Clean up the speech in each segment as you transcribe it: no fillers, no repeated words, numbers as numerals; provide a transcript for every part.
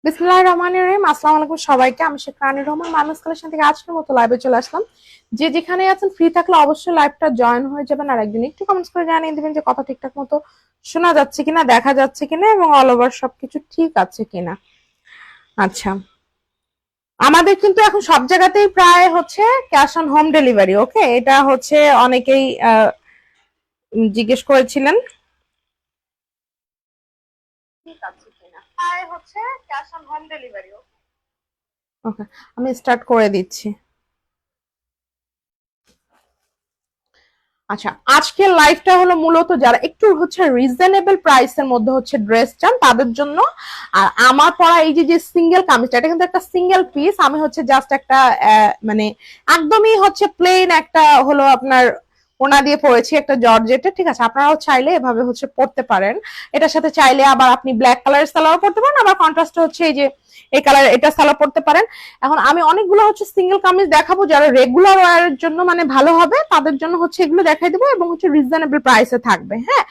বিসমিল্লাহির রহমানির রহিম। আসসালামু আলাইকুম সবাইকে। আমি শেখ রানী রহমান মানুষ কালেকশন থেকে আজকের মতো লাইভে চলে আসলাম। যে যেখানে আছেন ফ্রি থাকলে অবশ্যই লাইভটা জয়েন হয়ে যাবেন, আর একদিন একটু কমেন্টস করে জানিয়ে দিবেন যে কথা ঠিকঠাক মতো শোনা যাচ্ছে কিনা, দেখা যাচ্ছে কিনা এবং অল ওভার সবকিছু ঠিক আছে কিনা। আচ্ছা, আমাদের কিন্তু এখন সব জায়গাতেই প্রায় হচ্ছে ক্যাশ অন হোম ডেলিভারি। ওকে, এটা হচ্ছে অনেকেই জিজ্ঞেস করেছিলেন ঠিক আছে কিনা, প্রায় হচ্ছে ক্যাশ অন হোম ডেলিভারি। ওকে, আমি স্টার্ট করে দিচ্ছি। আচ্ছা, আজকের লাইভটা হলো মূলত যারা একটু হচ্ছে রিজনেবল প্রাইসের মধ্যে হচ্ছে ড্রেস চান তাদের জন্য। আর আমার পরা এই যে সিঙ্গেল কামিজটা, এটা কিন্তু একটা সিঙ্গেল পিস। আমি হচ্ছে জাস্ট একটা মানে একদমই হচ্ছে প্লেন একটা হলো আপনার ওনা দিয়ে পরেছি, একটা জর্জেটের। ঠিক আছে, আপনারাও চাইলে এভাবে হচ্ছে পরতে পারেন। এটার সাথে চাইলে আবার আপনি ব্ল্যাক কালারের সালোয়ার পরতে পারেন, আবার কন্ট্রাস্ট হচ্ছে এই যে এই কালার এটা সালোয়ার পরতে পারেন। এখন আমি অনেকগুলো হচ্ছে সিঙ্গেল কামিজ দেখাবো, যারা রেগুলার ওয়ারের জন্য মানে ভালো হবে তাদের জন্য হচ্ছে এগুলো দেখাই দেবো, এবং হচ্ছে রিজনেবল প্রাইসে থাকবে। হ্যাঁ,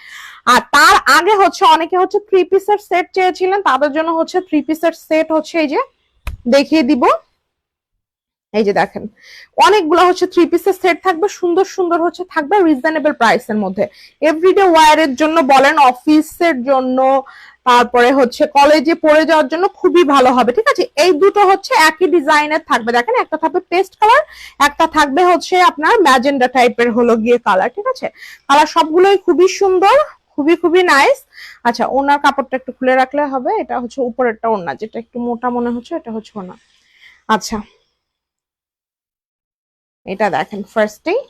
আর তার আগে হচ্ছে অনেকে হচ্ছে থ্রি পিসের সেট চেয়েছিলেন, তাদের জন্য হচ্ছে থ্রি পিসের সেট হচ্ছে এই যে দেখিয়ে দিব। এই যে দেখেন, অনেকগুলো হচ্ছে থ্রি পিসের সেট থাকবে, সুন্দর সুন্দর হচ্ছে থাকবে রিজনেবল প্রাইসের মধ্যে। এভরিডে ওয়্যারের জন্য বলেন, অফিসের জন্য, তারপরে হচ্ছে কলেজে পড়ে যাওয়ার জন্য খুবই ভালো হবে। ঠিক আছে, এই দুটো হচ্ছে একই ডিজাইনের থাকবে। দেখেন, একটা থাকবে পেস্ট কালার, একটা থাকবে হচ্ছে আপনার ম্যাজেন্ডা টাইপের হলো গিয়ে কালার। ঠিক আছে, কালার সবগুলোই খুবই সুন্দর, খুবই খুবই নাইস। আচ্ছা, ওনার কাপড়টা একটু খুলে রাখলে হবে। এটা হচ্ছে উপরেরটা ওড়না, যেটা একটু মোটা মনে হচ্ছে এটা হচ্ছে ওড়না। আচ্ছা, এটা দেখেন, ফার্স্টেই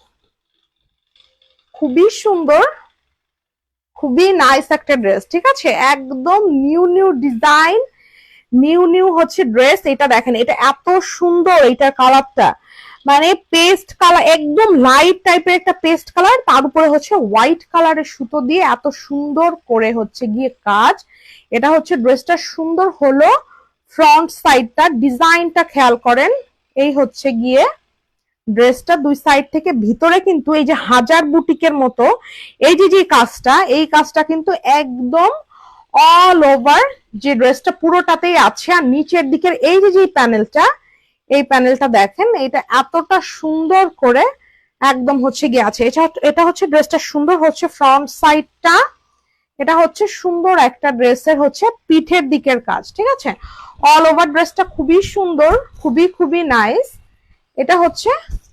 খুবই সুন্দর, খুবই নাইস একটা ড্রেস। ঠিক আছে, একদম new new design, new new হচ্ছে ড্রেস। এটা দেখেন, এটা এত সুন্দর, এটার কালারটা মানে পেস্ট কালার, একদম লাইট টাইপের একটা পেস্ট কালার, তার উপরে হচ্ছে হোয়াইট কালারের সুতো দিয়ে এত সুন্দর করে হচ্ছে গিয়ে কাজ। এটা হচ্ছে ড্রেসটা সুন্দর হলো। ফ্রন্ট সাইডটা ডিজাইনটা খেয়াল করেন, এই হচ্ছে গিয়ে ড্রেসটা দুই সাইড থেকে ভিতরে কিন্তু এই যে হাজার বুটিকের মতো এই যে কাজটা, এই কাজটা কিন্তু একদম অল ওভার যে ড্রেসটা পুরোটাতেই আছে। আর নিচের দিকের এই যে প্যানেলটা, এই প্যানেলটা দেখেন, এটা এতটা সুন্দর করে একদম হচ্ছে গিয়ে আছে। এটা হচ্ছে ড্রেসটা সুন্দর হচ্ছে ফ্রন্ট সাইডটা। এটা হচ্ছে সুন্দর একটা ড্রেসের হচ্ছে পিঠের দিকের কাজ। ঠিক আছে, অল ওভার ড্রেসটা খুবই সুন্দর, খুবই খুবই নাইস। এটা হচ্ছে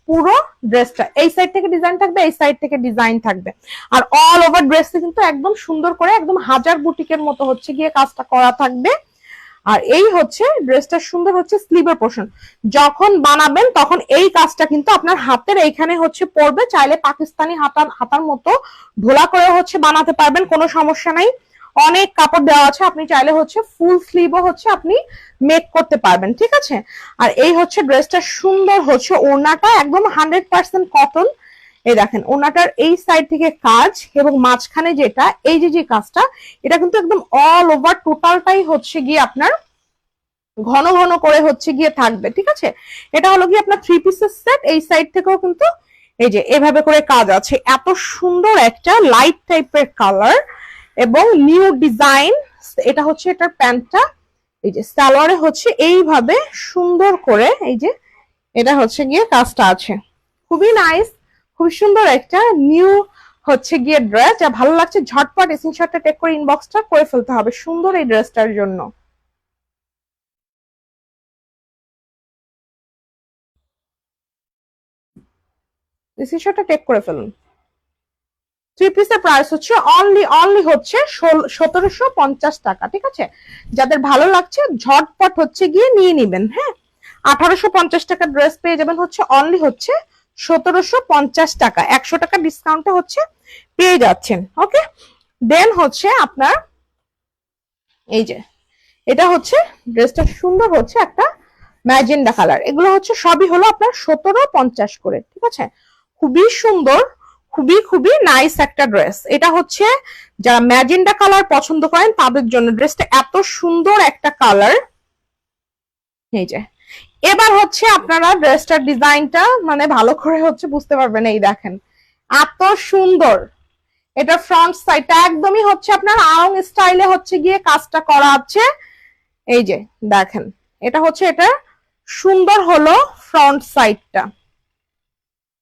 পুরো ড্রেসটা, এই সাইড থেকে ডিজাইন থাকবে, এই সাইড থেকে ডিজাইন থাকবে। আর অল ওভার ড্রেসে কিন্তু একদম সুন্দর করে একদম হাজার বুটিকের মতো হচ্ছে গিয়ে কাজটা করা থাকবে। আর এই হচ্ছে ড্রেসটা সুন্দর হচ্ছে স্লিভের পোর্শন। যখন বানাবেন তখন এই কাজটা কিন্তু আপনার হাতের এইখানে হচ্ছে পড়বে। চাইলে পাকিস্তানি হাতার মতো ঢোলা করে হচ্ছে বানাতে পারবেন, কোনো সমস্যা নাই। অনেক কাপড় দেওয়া আছে, আপনি চাইলে হচ্ছে ফুল স্লিভও হচ্ছে আপনি মেক করতে পারবেন। ঠিক আছে, আর এই হচ্ছে ড্রেসটা সুন্দর হচ্ছে ওড়নাটা একদম 100% কটন। এই দেখেন, ওড়নাটার এই সাইড থেকে কাজ এবং মাঝখানে যেটা এই যে কাজটা, এটা কিন্তু একদম অল ওভার টোটালটাই হচ্ছে গিয়ে আপনার ঘন ঘন করে হচ্ছে গিয়ে থাকবে। ঠিক আছে, এটা হলো গিয়ে আপনার থ্রি পিসের সেট। এই সাইড থেকেও কিন্তু এই যে এভাবে করে কাজ আছে, এত সুন্দর একটা লাইট টাইপের কালার এবং নিউ ডিজাইন। এটা হচ্ছে এটার প্যান্টটা, এই যে সালোয়ারে হচ্ছে এইভাবে সুন্দর করে এই যে এটা হচ্ছে গিয়ে কাজটা আছে, খুবই নাইস, খুব সুন্দর একটা নিউ হচ্ছে গিয়ে ড্রেস। যা ভালো লাগছে ঝটপট স্ক্রিনশটটা টেক করে ইনবক্সটা করে ফেলতে হবে সুন্দর এই ড্রেসটার জন্য। স্ক্রিনশটটা টেক করে ফেলুন। থ্রি পিসের প্রাইস হচ্ছে অনলি হচ্ছে 1750 টাকা। ঠিক আছে, যাদের ভালো লাগছে ঝটপট হচ্ছে গিয়ে নিয়ে নিবেন। হ্যাঁ, 1850 টাকা ড্রেস পেয়ে যাবেন হচ্ছে অনলি হচ্ছে 1750 টাকা, 100 টাকা ডিসকাউন্টে হচ্ছে পেয়ে যাচ্ছেন। ওকে, দেন হচ্ছে আপনার এই যে এটা হচ্ছে ড্রেসটা সুন্দর হচ্ছে একটা ম্যাজেন্ডা কালার। এগুলো হচ্ছে সবই হলো আপনার 1750 করে। ঠিক আছে, খুবই সুন্দর, খুবই খুবই নাইস একটা ড্রেস। এটা হচ্ছে যারা ম্যাজেন্ডা কালার পছন্দ করেন তাদের জন্য ড্রেসটা এত সুন্দর একটা কালার। এই যে এবার হচ্ছে আপনারা ড্রেসটার ডিজাইনটা মানে ভালো করে হচ্ছে বুঝতে পারবেন। এই দেখেন, এত সুন্দর। এটা ফ্রন্ট সাইডটা একদমই হচ্ছে আপনার আড়ং স্টাইলে হচ্ছে গিয়ে কাজটা করা আছে। এই যে দেখেন, এটা হচ্ছে এটা সুন্দর হলো ফ্রন্ট সাইডটা,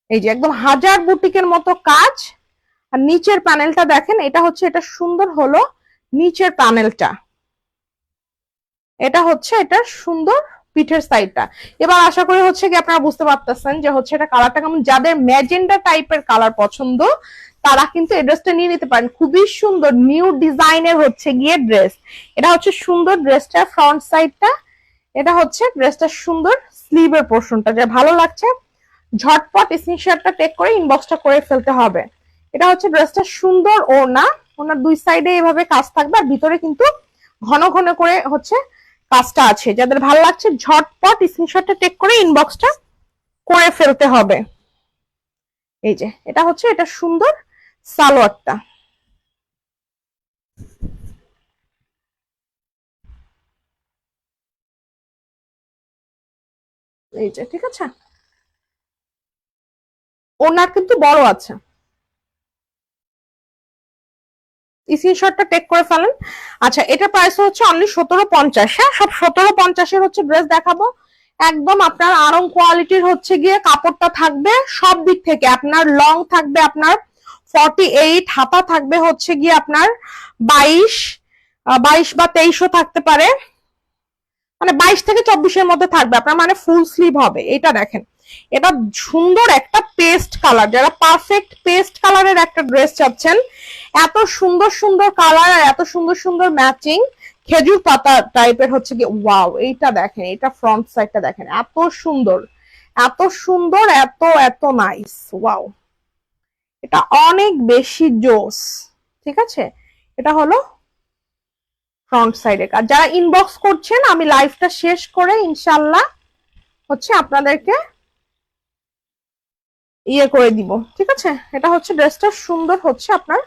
এই যে একদম হাজার বুটিকের মতো কাজ। আর নিচের প্যানেলটা দেখেন, এটা হচ্ছে এটা সুন্দর হলো নিচের প্যানেলটা, এটা হচ্ছে এটা সুন্দর পিঠের সাইডটা। এবার আশা করি হচ্ছে কি আপনারা বুঝতে পারতেছেন যে হচ্ছে এটা কালারটা কেমন। যাদের ম্যাজেন্ডা টাইপের কালার পছন্দ তারা কিন্তু এই ড্রেসটা নিয়ে নিতে পারেন। খুবই সুন্দর নিউ ডিজাইনের হচ্ছে গিয়ে ড্রেস। এটা হচ্ছে সুন্দর ড্রেসটা ফ্রন্ট সাইডটা, এটা হচ্ছে ড্রেসটা সুন্দর স্লিভের পোর্শনটা। যা ভালো লাগছে ঝটপট স্ক্রিনশটটা টেক করে ইনবক্সটা করে ফেলতে হবে। এটা হচ্ছে ড্রেসটা সুন্দর ওড়না, ওনার দুই সাইডে এভাবে কাজ থাকবে আর ভিতরে কিন্তু ঘন ঘন করে হচ্ছে কাজটা আছে। যাদের ভালো লাগছে ঝটপট স্ক্রিনশটটা টেক করে ইনবক্সটা করে ফেলতে হবে। এই যে এটা হচ্ছে এটা সুন্দর সালোয়ারটা, এই যে ঠিক আছে, ওনার কিন্তু বড় আছে। স্ক্রিনশটটা টেক করে ফেলেন। আচ্ছা, এটা প্রাইস হচ্ছে অনলি 1750। হ্যাঁ, সব 1750-এর হচ্ছে ড্রেস দেখাবো। একদম আপনার আরং কোয়ালিটির হচ্ছে গিয়ে কাপড়টা থাকবে সব দিক থেকে। আপনার লং থাকবে আপনার 48, হাতা থাকবে হচ্ছে গিয়ে আপনার 22 বা 23ও থাকতে পারে, মানে 22 থেকে 24-এর মধ্যে থাকবে আপনার, মানে ফুল স্লিভ হবে। এটা দেখেন, এটা সুন্দর একটা পেস্ট কালার। যারা পারফেক্ট পেস্ট কালারের একটা ড্রেস চাচ্ছেন, এত সুন্দর সুন্দর কালার আর এত সুন্দর সুন্দর ম্যাচিং খেজুর পাতা টাইপের হচ্ছে কি, ওয়াও। এইটা দেখেন, এটা ফ্রন্ট সাইডটা দেখেন, এত সুন্দর এত সুন্দর এত এত নাইস, ওয়াও। এটা অনেক বেশি জোস, ঠিক আছে। এটা হলো ফ্রন্ট সাইডে কাজ। যারা ইনবক্স করছেন আমি লাইভটা শেষ করে ইনশাল্লাহ হচ্ছে আপনাদেরকে ইয়ে করে দিব, ঠিক আছে। এটা হচ্ছে ড্রেসটা সুন্দর হচ্ছে আপনার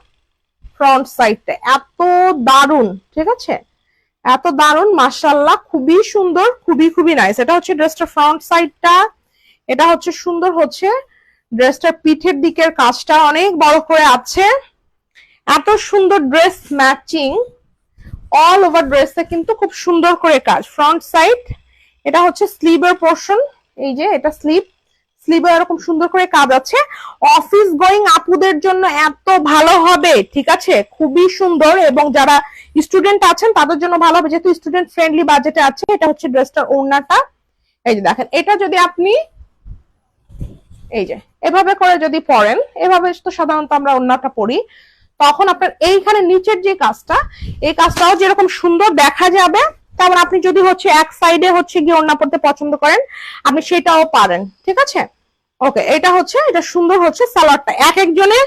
ফ্রন্ট সাইডটা, এত দারুন, ঠিক আছে, এত দারুন মাশাআল্লাহ, খুবই সুন্দর, খুবই খুবই নাইস। এটা হচ্ছে ড্রেসটা ফ্রন্ট সাইডটা, এটা হচ্ছে সুন্দর হচ্ছে ড্রেসটার পিঠের দিকের কাজটা অনেক বড় করে আছে। এত সুন্দর ড্রেস ম্যাচিং অল ওভার ড্রেসে কিন্তু খুব সুন্দর করে কাজ ফ্রন্ট সাইড। এটা হচ্ছে স্লিভের পোর্শন, এই যে এটা স্লিভে এরকম সুন্দর করে কাজ আছে। অফিস গোয়িং আপুদের জন্য এত ভালো হবে, ঠিক আছে, খুবই সুন্দর। এবং যারা স্টুডেন্ট আছেন তাদের জন্য ভালো হবে, যেহেতু স্টুডেন্ট ফ্রেন্ডলি বাজেটে আছে। এটা হচ্ছে ড্রেসটার ওড়নাটা, এই যে দেখেন। এটা যদি আপনি এই যে এভাবে করে যদি পরেন, এভাবে তো সাধারণত আমরা ওড়নাটা পরি, তখন আপনার এইখানে নিচের যে কাজটা, এই কাজটাও যেরকম সুন্দর দেখা যাবে, তেমন আপনি যদি হচ্ছে এক সাইডে হচ্ছে গিয়ে ওড়না পরতে পছন্দ করেন আপনি সেটাও পারেন, ঠিক আছে। ওকে, এটা হচ্ছে এটা সুন্দর হচ্ছে সালোয়ারটা। এক একজনের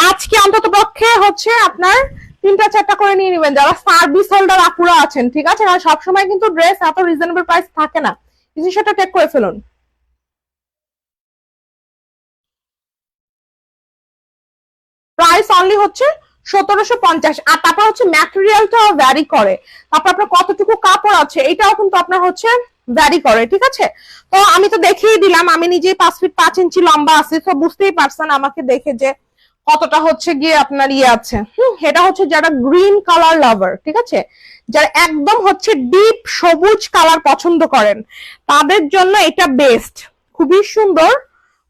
আজকে অন্তত পক্ষে হচ্ছে আপনার 3টা 4টা করে নিয়ে নেবেন যারা সার্ভিস হোল্ডার আপুরা আছেন, ঠিক আছে। কারণ সবসময় কিন্তু ড্রেস এত রিজনেবল প্রাইস থাকে না, কিছু সেটা টেক করে ফেলুন। প্রাইস অনলি হচ্ছে 1750। আর তারপর হচ্ছে ম্যাটেরিয়ালটাও ভ্যারি করে, তারপর আপনার কতটুকু কাপড় আছে এটাও কিন্তু আপনার হচ্ছে ভ্যারি করে, ঠিক আছে। তো আমি তো দেখিয়ে দিলাম, আমি নিজেই 5 ফিট 5 ইঞ্চি লম্বা আছি, তো বুঝতেই পারছেন আমাকে দেখে যে কতটা হচ্ছে গিয়ে আপনার ইয়ে আছে। এটা হচ্ছে যারা গ্রিন কালার লাভার, ঠিক আছে, যারা একদম হচ্ছে ডিপ সবুজ কালার পছন্দ করেন তাদের জন্য এটা বেস্ট। খুবই সুন্দর,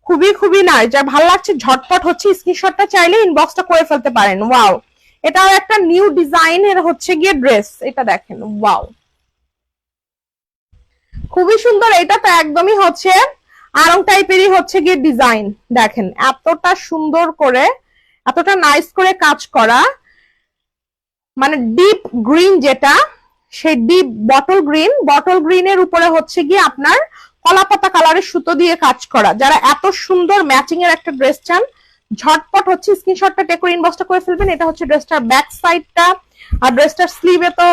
খুবই খুবই নাই, যা ভালো লাগছে ঝটপট হচ্ছে স্ক্রিনশটটা চাইলে ইনবক্সটা করে ফেলতে পারেন। ওয়াও, এটাও একটা নিউ ডিজাইনের হচ্ছে গিয়ে ড্রেস। এটা দেখেন, ওয়াও, খুবই সুন্দর। এটা তো একদমই হচ্ছে আরং টাইপেরই হচ্ছে গিয়ে ডিজাইন। দেখেন এতটা সুন্দর করে, এতটা নাইস করে কাজ করা, মানে ডিপ গ্রিন যেটা, সেই ডিপ বটল গ্রিনের উপরে হচ্ছে গিয়ে আপনার কলাপাতা কালারের সুতো দিয়ে কাজ করা। যারা এত সুন্দর ম্যাচিং এর একটা ড্রেস চান ঝটপট হচ্ছে স্ক্রিনশটটা টেক করে ইনবক্সটা করে ফেলবেন। এটা হচ্ছে ড্রেসটার ব্যাক সাইডটা, আর ড্রেসটার স্লিভে তো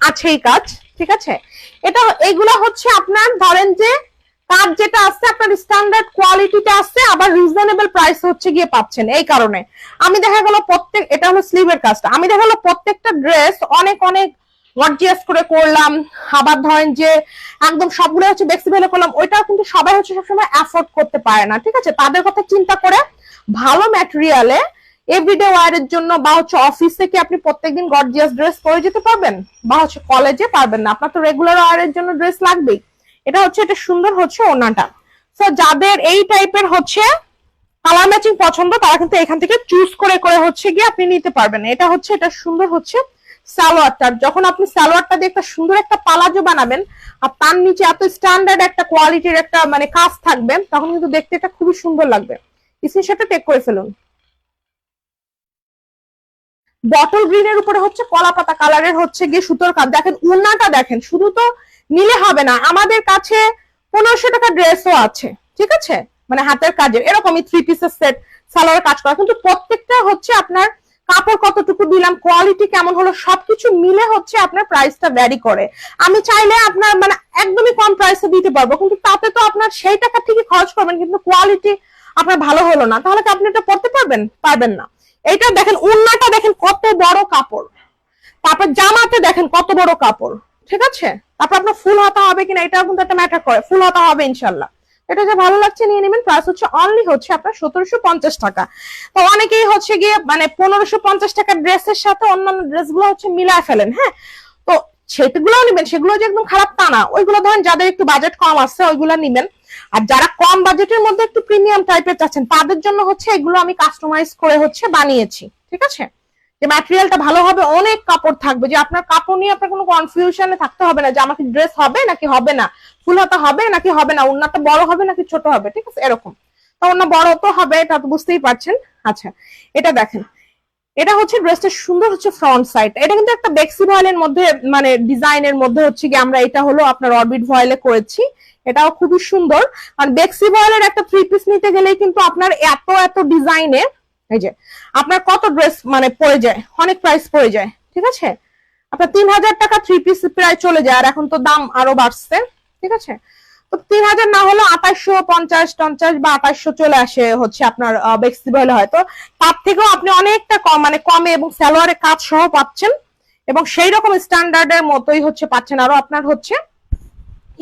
আছেই কাজ, ঠিক আছে। এটা এগুলা হচ্ছে আপনার ধরেন যে কাজ যেটা আছে আপনার স্ট্যান্ডার্ড কোয়ালিটিতে আছে, আবার রিজনেবল প্রাইস হচ্ছে গিয়ে পাচ্ছেন। এই কারণে আমি দেখা গেল প্রত্যেক, এটা হলো স্লিভের কাজটা, আমি দেখা গেল প্রত্যেকটা ড্রেস অনেক অনেক গর্জিয়াস করে করলাম, আবার ধরেন যে একদম সবগুলো হচ্ছে বেক্সি ভ্যালু করলাম, ওইটা কিন্তু সবাই হচ্ছে সবসময় অ্যাফোর্ড করতে পারে না, ঠিক আছে। তাদের কথা চিন্তা করে ভালো ম্যাটেরিয়ালে এভরিডে ওয়ারের জন্য বা হচ্ছে অফিসে কি আপনি প্রত্যেকদিন গর্জিয়াস ড্রেস পরে যেতে পারবেন, বা হচ্ছে কলেজে পারবেন না, আপনার তো রেগুলার ওয়ারের জন্য ড্রেস লাগবেই। এটা হচ্ছে, এটা সুন্দর হচ্ছে ওড়নাটা। সো যাদের এই টাইপের হচ্ছে কালার ম্যাচিং পছন্দ তারা কিন্তু এখান থেকে চুজ করে করে হচ্ছে গিয়ে আপনি নিতে পারবেন। এটা হচ্ছে, এটা সুন্দর হচ্ছে সালোয়ারটা। যখন আপনি সালোয়ারটা দিয়ে একটা সুন্দর একটা পালাজো বানাবেন আর তার নিচে এত স্ট্যান্ডার্ড একটা কোয়ালিটির একটা মানে কাজ থাকবে, তখন কিন্তু দেখতে এটা খুবই সুন্দর লাগবে। স্ক্রিনশটটা টেক করে ফেলুন। বটল গ্রিনের উপরে হচ্ছে কলা পাতা কালারের হচ্ছে গিয়ে সুতোর কাজ। দেখেন ওড়নাটা দেখেন, শুধু তো নিলে হবে না, আমাদের কাছে 1500 টাকা ড্রেসও আছে, ঠিক আছে, মানে হাতের কাজের এরকমই 3 পিসের সেট সালোয়ার কাজ করা, কিন্তু প্রত্যেকটা হচ্ছে আপনার কাপড় কতটুকু দিলাম, কোয়ালিটি কেমন হলো, সবকিছু মিলে হচ্ছে আপনার প্রাইসটা ভ্যারি করে। আমি চাইলে আপনার মানে একদমই কম প্রাইসে দিতে পারবো, কিন্তু তাতে তো আপনার সেই টাকা ঠিকই খরচ করবেন, কিন্তু কোয়ালিটি আপনার ভালো হলো না, তাহলে কি আপনি এটা পড়তে পারবেন? পারবেন না। এইটা দেখেন, ওড়নাটা দেখেন কত বড় কাপড়, তারপর জামাতে দেখেন কত বড় কাপড়, ঠিক আছে। তারপর আপনার ফুল হাতা হবে কিনা এটাও কিন্তু একটা ম্যাটার করে, ফুল হাতা হবে ইনশাল্লাহ। এটা যে ভালো লাগছে নিয়ে নেবেন। প্রাইস হচ্ছে অনলি হচ্ছে আপনার 1750 টাকা। তো অনেকেই হচ্ছে গিয়ে মানে 1550 টাকার ড্রেসের সাথে অন্যান্য ড্রেসগুলো হচ্ছে মিলায় ফেলেন, হ্যাঁ, তো সেগুলোও নেবেন, সেগুলো যে একদম খারাপ তা না, ওইগুলো ধরেন যাদের একটু বাজেট কম আছে ওইগুলো নেবেন। আর যারা কম বাজেটের মধ্যে একটু প্রিমিয়াম টাইপের চাচ্ছেন তাদের জন্য হচ্ছে এগুলো আমি কাস্টমাইজ করে হচ্ছে বানিয়েছি, ঠিক আছে, যে ম্যাটেরিয়ালটা ভালো হবে, অনেক কাপড় থাকবে, যে আপনার কাপড় নিয়ে আপনার কোনো কনফিউশনে থাকতে হবে না যে আমাকে ড্রেস হবে নাকি হবে না, ফুল হাতা হবে নাকি হবে না, ওড়নাটা বড় হবে নাকি ছোট হবে, ঠিক আছে, এরকম। তো ওড়না বড় তো হবে, এটা তো বুঝতেই পারছেন। আচ্ছা, এটা দেখেন, এটা হচ্ছে ড্রেসটা সুন্দর হচ্ছে ফ্রন্ট সাইড, এটা কিন্তু একটা বেক্সি ভয়েলের মধ্যে মানে ডিজাইনের মধ্যে হচ্ছে কি আমরা এটা হলো আপনার অরবিট ভয়েলে করেছি, এটাও খুবই সুন্দর। আর বেক্সি ভয়েলের একটা 3 পিস নিতে গেলেই কিন্তু আপনার এত এত ডিজাইনে এই যে আপনার কত ড্রেস মানে পড়ে যায়, অনেক প্রাইস পড়ে যায়, ঠিক আছে, আপনার 3000 টাকা 3 পিস প্রায় চলে যায়, আর এখন তো দাম আরো বাড়ছে, ঠিক আছে। তো 3000 না হলো 2850 বা 2800 চলে আসে হচ্ছে আপনার বেক্সিবল, হয়তো তার থেকেও আপনি অনেকটা কম মানে কমে এবং সালোয়ারে কাজ সহ পাচ্ছেন, এবং সেই রকম স্ট্যান্ডার্ডের মতোই হচ্ছে পাচ্ছেন। আরো আপনার হচ্ছে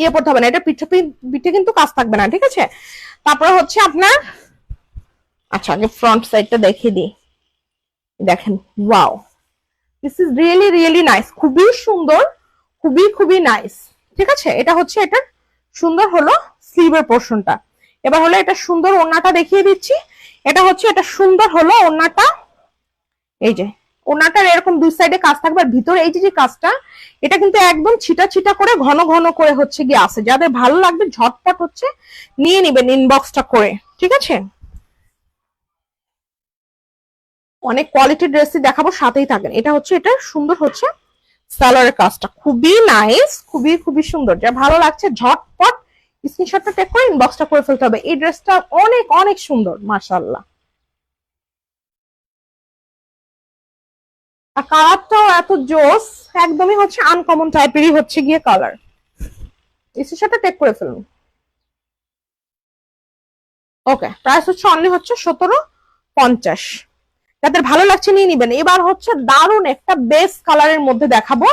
ইয়ে পড়তে হবে না, এটা পিঠে পিঠে কিন্তু কাজ থাকবে না, ঠিক আছে। তারপরে হচ্ছে আপনার, আচ্ছা আগে ফ্রন্ট সাইডটা দেখিয়ে দিই, দেখেন wow, this is really really nice, খুবই সুন্দর, খুবই খুবই নাইস, ঠিক আছে। এটা হচ্ছে এটার সুন্দর হলো স্লিভের পোর্শনটা। এবার হলো এটা সুন্দর ওড়নাটা দেখিয়ে দিচ্ছি। এটা হচ্ছে এটা সুন্দর হলো ওড়নাটা, এই যে ওড়নাটার এরকম দুই সাইডে কাজ থাকবে, আর ভিতরে এই যে কাজটা এটা কিন্তু একদম ছিটা ছিটা করে ঘন ঘন করে হচ্ছে গিয়ে আছে, যাদের ভালো লাগবে ঝটপট হচ্ছে নিয়ে নিবেন ইনবক্সটা করে, ঠিক আছে। অনেক কোয়ালিটি ড্রেসই দেখাবো, সাথেই থাকেন। এটা হচ্ছে, এটা সুন্দর হচ্ছে সালোয়ারের কাজটা খুবই নাইস, খুবই খুবই সুন্দর, যা ভালো লাগছে ঝটপট স্ক্রিনশটটা টেক করে ইনবক্সটা করে ফেলতে হবে। এই ড্রেসটা অনেক অনেক সুন্দর মাশাআল্লাহ, আর কালারটাও এত জোস, একদমই হচ্ছে আনকমন টাইপেরই হচ্ছে গিয়ে কালার। স্ক্রিনশটটা টেক করে ফেলুন। ওকে, প্রাইস হচ্ছে অনলি হচ্ছে 1750। যাদের ভালো লাগছে নিয়ে নিবেন। এবার হচ্ছে দারুন একটা বেস কালারের মধ্যে দেখাবো,